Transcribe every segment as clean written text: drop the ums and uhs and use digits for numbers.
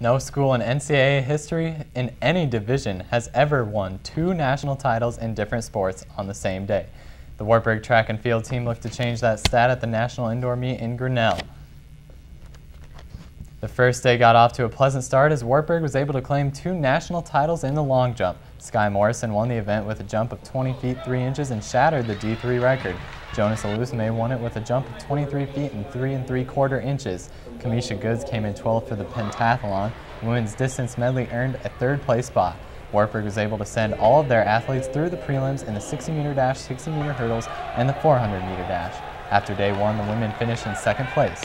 No school in NCAA history in any division has ever won 2 national titles in different sports on the same day. The Wartburg track and field team looked to change that stat at the National Indoor Meet in Grinnell. The first day got off to a pleasant start as Wartburg was able to claim 2 national titles in the long jump. Sky Morrison won the event with a jump of 20 feet 3 inches and shattered the D3 record. Jonas Alusme won it with a jump of 23 feet and 3 3/4 inches. Kamisha Goods came in 12th for the pentathlon. The women's distance medley earned a 3rd place spot. Wartburg was able to send all of their athletes through the prelims in the 60-meter dash, 60-meter hurdles, and the 400-meter dash. After day 1, the women finished in 2nd place.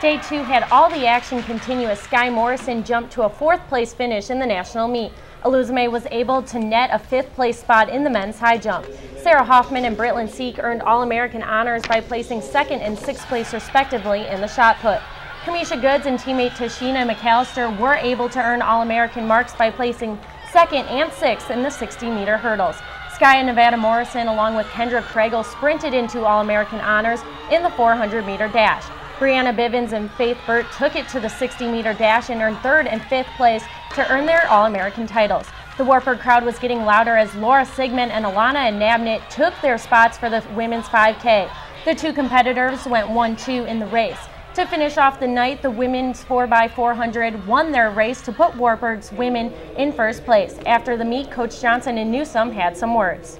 Day 2 had all the action continue as Sky Morrison jumped to a 4th place finish in the national meet. Alusme was able to net a 5th place spot in the men's high jump. Sarah Hoffman and Britlin Seek earned All-American honors by placing 2nd and 6th place respectively in the shot put. Kamisha Goods and teammate Tashina McAllister were able to earn All-American marks by placing 2nd and 6th in the 60-meter hurdles. Sky and Nevada Morrison, along with Kendra Craigle, sprinted into All-American honors in the 400-meter dash. Brianna Bivens and Faith Burt took it to the 60-meter dash and earned 3rd and 5th place to earn their All-American titles. The Wartburg crowd was getting louder as Laura Sigmund and Alana Nabnit took their spots for the women's 5K. The 2 competitors went 1-2 in the race. To finish off the night, the women's 4x400 won their race to put Wartburg's women in 1st place. After the meet, Coach Johnson and Newsome had some words.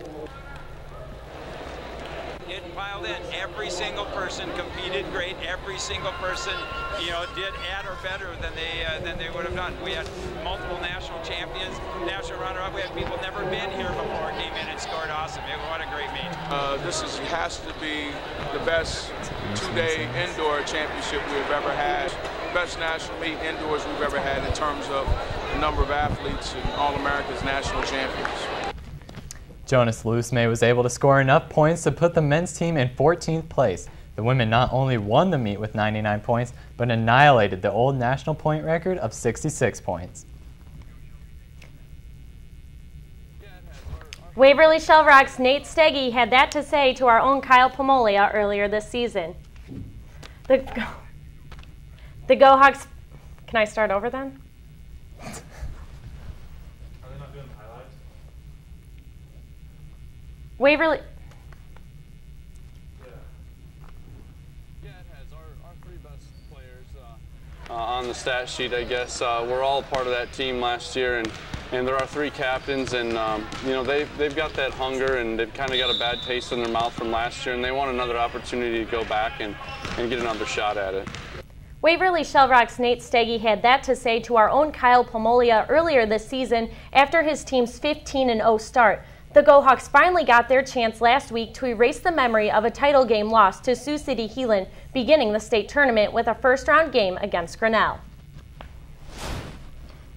It piled in. Every single person competed great. Every single person, did at or better than they would have done. We had multiple national champions, national runner-up. We had people never been here before came in and scored awesome. What a great meet. This has to be the best 2-day indoor championship we've ever had. Best national meet indoors we've ever had in terms of the number of athletes and All-America's national champions. Jonas Alusme was able to score enough points to put the men's team in 14th place. The women not only won the meet with 99 points, but annihilated the old national point record of 66 points. Waverly Shell Rock's Nate Steggy had that to say to our own Kyle Pomolia earlier this season. The Go Hawks, can I start over then? Are they not doing the highlights? Waverly. Yeah, it has. Our 3 best players on the stat sheet, I guess. We're all part of that team last year, and there are 3 captains, and they've got that hunger, and they've kind of got a bad taste in their mouth from last year, and they want another opportunity to go back and get another shot at it. Waverly Shell Rock's Nate Steggy had that to say to our own Kyle Pomolia earlier this season after his team's 15-0 start. The Go Hawks finally got their chance last week to erase the memory of a title game loss to Sioux City Heelan, beginning the state tournament with a first-round game against Grinnell.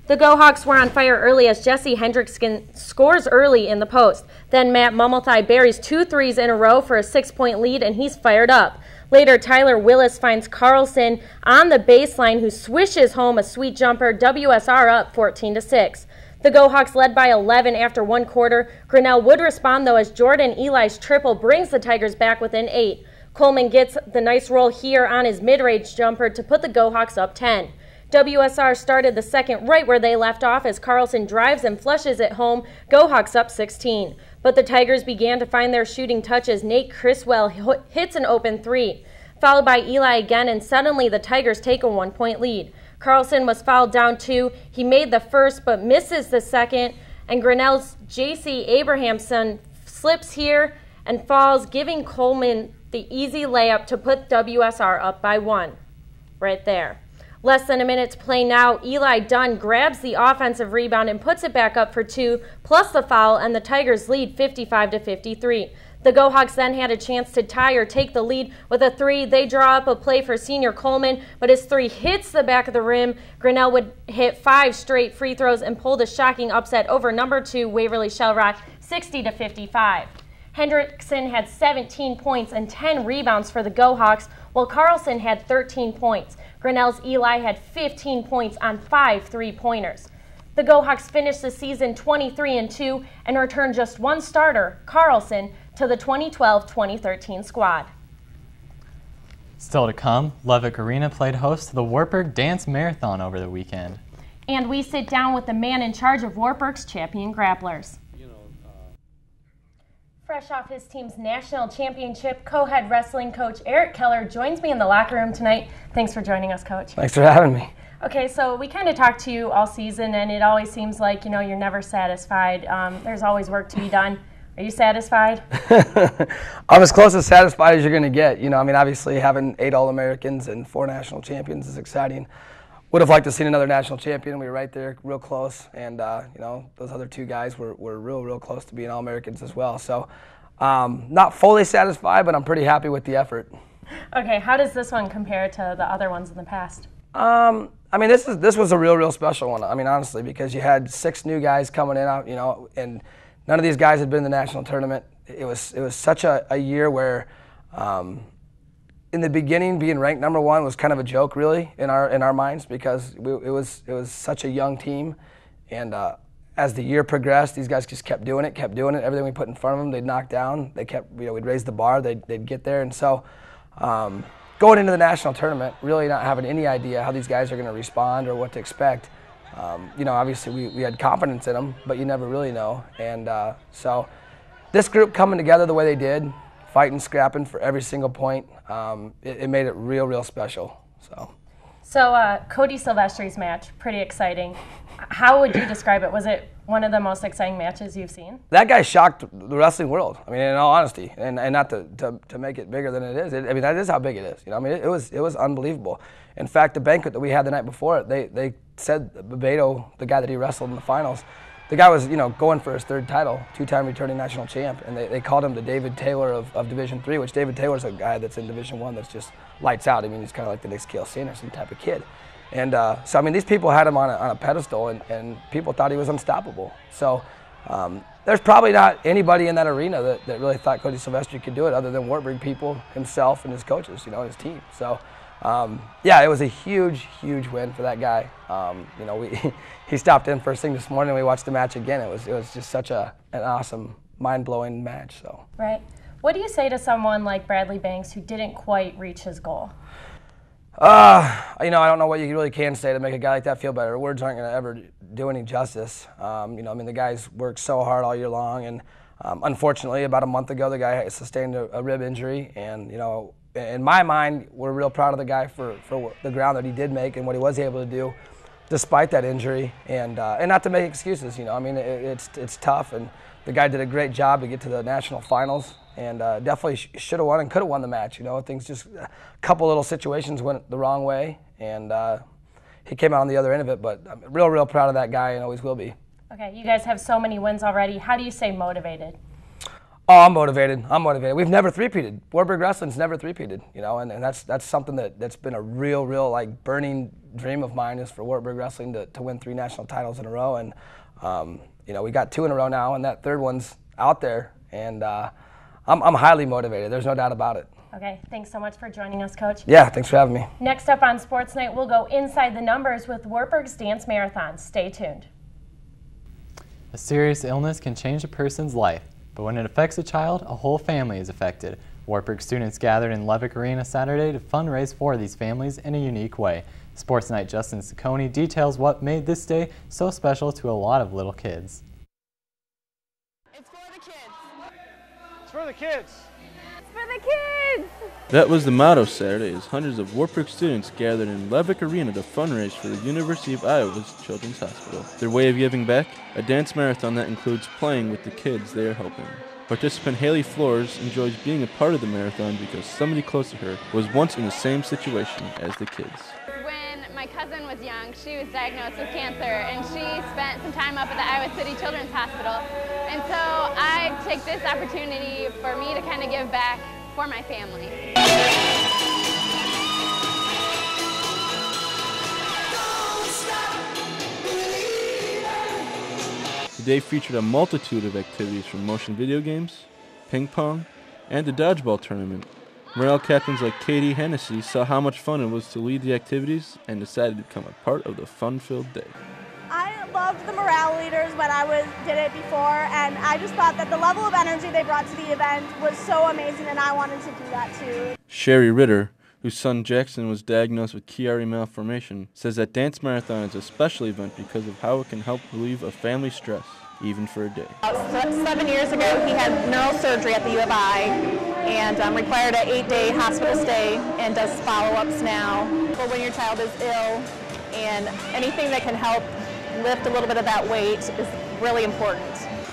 The Go Hawks were on fire early as Jesse Hendrickson scores early in the post. Then Matt Mummelthigh buries 2 threes in a row for a 6-point lead, and he's fired up. Later, Tyler Willis finds Carlson on the baseline, who swishes home a sweet jumper, WSR up 14-6. The Go Hawks led by 11 after 1 quarter. Grinnell would respond, though, as Jordan Eli's triple brings the Tigers back within 8. Coleman gets the nice roll here on his mid-range jumper to put the Go Hawks up 10. WSR started the second right where they left off as Carlson drives and flushes it home, Go Hawks up 16. But the Tigers began to find their shooting touch as Nate Criswell hits an open 3, followed by Eli again, and suddenly the Tigers take a 1-point lead. Carlson was fouled down 2. He made the first but misses the second, and Grinnell's J.C. Abrahamson slips here and falls, giving Coleman the easy layup to put WSR up by 1. Right there. Less than a minute to play now. Eli Dunn grabs the offensive rebound and puts it back up for 2, plus the foul, and the Tigers lead 55-53. The Go Hawks then had a chance to tie or take the lead with a 3. They draw up a play for senior Coleman, but his 3 hits the back of the rim. Grinnell would hit 5 straight free throws and pull the shocking upset over number 2 Waverly Shell Rock 60-55. Hendrickson had 17 points and 10 rebounds for the Go Hawks, while Carlson had 13 points. Grinnell's Eli had 15 points on 5 3-pointers. The Go Hawks finished the season 23-2 and returned just 1 starter, Carlson, to the 2012-2013 squad. Still to come, Levick Arena played host to the Wartburg Dance Marathon over the weekend. And we sit down with the man in charge of Wartburg's champion grapplers. Fresh off his team's national championship, co-head wrestling coach Eric Keller joins me in the locker room tonight. Thanks for joining us, Coach. Thanks for having me. Okay, so we kind of talked to you all season, and it always seems like, you're never satisfied. There's always work to be done. Are you satisfied? I'm as close to satisfied as you're going to get. Obviously having 8 All-Americans and 4 national champions is exciting. Would have liked to see another national champion. We were right there, real close, and those other 2 guys were real close to being All-Americans as well. So, not fully satisfied, but I'm pretty happy with the effort. Okay, how does this one compare to the other ones in the past? This was a real special one. Honestly, because you had 6 new guys coming in, and none of these guys had been in the national tournament. It was such a year where. In the beginning, being ranked number 1 was kind of a joke, really, in our minds, because it was such a young team, and as the year progressed, these guys just kept doing it. Everything we put in front of them, they'd knock down. They kept, we'd raise the bar, they'd get there, and so going into the national tournament, really not having any idea how these guys are going to respond or what to expect. Obviously we had confidence in them, but you never really know, and so this group coming together the way they did. Fighting, scrapping for every single point. It made it real special. So Cody Silvestri's match, pretty exciting. How would you describe it? Was it one of the most exciting matches you've seen? That guy shocked the wrestling world. In all honesty, and not to make it bigger than it is. That is how big it is. It was unbelievable. In fact, the banquet that we had the night before, they said Bebeto, the guy that he wrestled in the finals. The guy was, going for his 3rd title, 2-time returning national champ, and they called him the David Taylor of Division III, which David Taylor's a guy that's in Division I that's just lights out. He's kind of like the next Cale Sanderson type of kid. And so these people had him on a pedestal, and people thought he was unstoppable. So there's probably not anybody in that arena that really thought Cody Silvestri could do it other than Wartburg people, himself, and his coaches, and his team. So. It was a huge win for that guy. He stopped in first thing this morning. We watched the match again. It was just such an awesome, mind-blowing match. So. Right. What do you say to someone like Bradley Banks who didn't quite reach his goal? I don't know what you really can say to make a guy like that feel better. Words aren't going to ever do any justice. The guy's worked so hard all year long, and unfortunately, about a month ago, the guy sustained a rib injury, and in my mind, we're real proud of the guy for the ground that he did make and what he was able to do despite that injury. And not to make excuses, it's tough, and the guy did a great job to get to the national finals, and definitely should have won and could have won the match. Things just a couple little situations went the wrong way, and he came out on the other end of it. But I'm real proud of that guy and always will be. Okay, you guys have so many wins already. How do you stay motivated? Oh, I'm motivated. We've never three-peated. Wartburg Wrestling's never three-peated, and that's something that's been a real like burning dream of mine, is for Wartburg Wrestling to win 3 national titles in a row, and we got 2 in a row now, and that 3rd one's out there, and I'm highly motivated. There's no doubt about it. Okay, thanks so much for joining us, Coach. Yeah, thanks for having me. Next up on Sports Night, we'll go inside the numbers with Wartburg's Dance Marathon. Stay tuned. A serious illness can change a person's life. But when it affects a child, a whole family is affected. Wartburg students gathered in Levick Arena Saturday to fundraise for these families in a unique way. Sports Night Justin Ciccone details what made this day so special to a lot of little kids. It's for the kids. It's for the kids. It's for the kids. That was the motto Saturday, as hundreds of Wartburg students gathered in Levick Arena to fundraise for the University of Iowa's Children's Hospital. Their way of giving back? A dance marathon that includes playing with the kids they are helping. Participant Haley Flores enjoys being a part of the marathon because somebody close to her was once in the same situation as the kids. When my cousin was young, she was diagnosed with cancer, and she spent some time up at the Iowa City Children's Hospital. And so I take this opportunity for me to kind of give back for my family. The day featured a multitude of activities from motion video games, ping pong, and a dodgeball tournament. Morale captains like Katie Hennessy saw how much fun it was to lead the activities and decided to become a part of the fun-filled day. I loved the morale leaders when I did it before, and I just thought that the level of energy they brought to the event was so amazing, and I wanted to do that too. Sherry Ritter, whose son Jackson was diagnosed with Chiari malformation, says that dance marathon is a special event because of how it can help relieve a family's stress, even for a day. 7 years ago, he had neurosurgery at the U of I and required an 8-day hospital stay and does follow-ups now. But when your child is ill, and anything that can help lift a little bit of that weight is really important.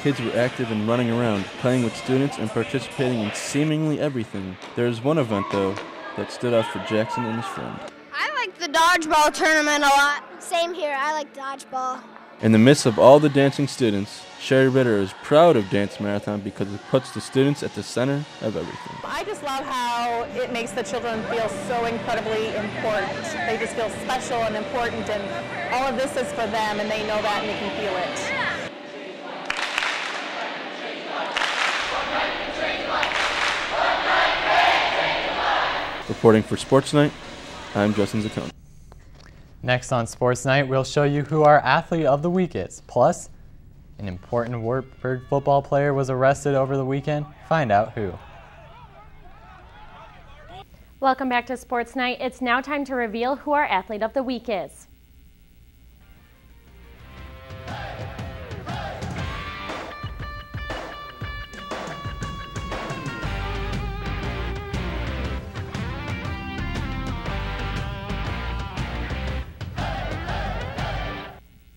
Kids were active and running around, playing with students and participating in seemingly everything. There is one event, though, that stood out for Jackson and his friend. I like the dodgeball tournament a lot. Same here, I like dodgeball. In the midst of all the dancing students, Sherry Ritter is proud of Dance Marathon because it puts the students at the center of everything. I just love how it makes the children feel so incredibly important. They just feel special and important, and all of this is for them, and they know that and they can feel it. Reporting for Sportsnight, I'm Justin Zaccone. Next on Sports Night, we'll show you who our athlete of the week is. Plus, an important Wartburg football player was arrested over the weekend. Find out who. Welcome back to Sports Night. It's now time to reveal who our athlete of the week is.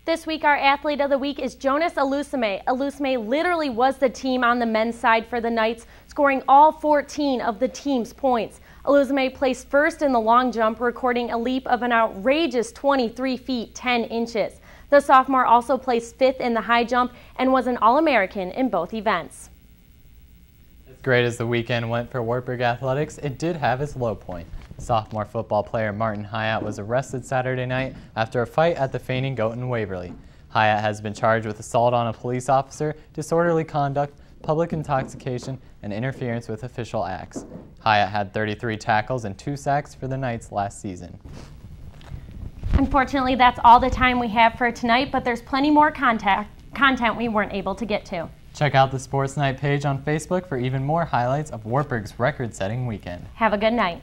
This week, our athlete of the week is Jonas Alusame. Alusame literally was the team on the men's side for the Knights, scoring all 14 of the team's points. Alusame placed first in the long jump, recording a leap of an outrageous 23 feet 10 inches. The sophomore also placed fifth in the high jump and was an All-American in both events. As great as the weekend went for Wartburg athletics, it did have its low point. Sophomore football player Martin Hyatt was arrested Saturday night after a fight at the Fainting Goat in Waverly. Hyatt has been charged with assault on a police officer, disorderly conduct, public intoxication, and interference with official acts. Hyatt had 33 tackles and 2 sacks for the Knights last season. Unfortunately, that's all the time we have for tonight, but there's plenty more content we weren't able to get to. Check out the Sports Night page on Facebook for even more highlights of Wartburg's record-setting weekend. Have a good night.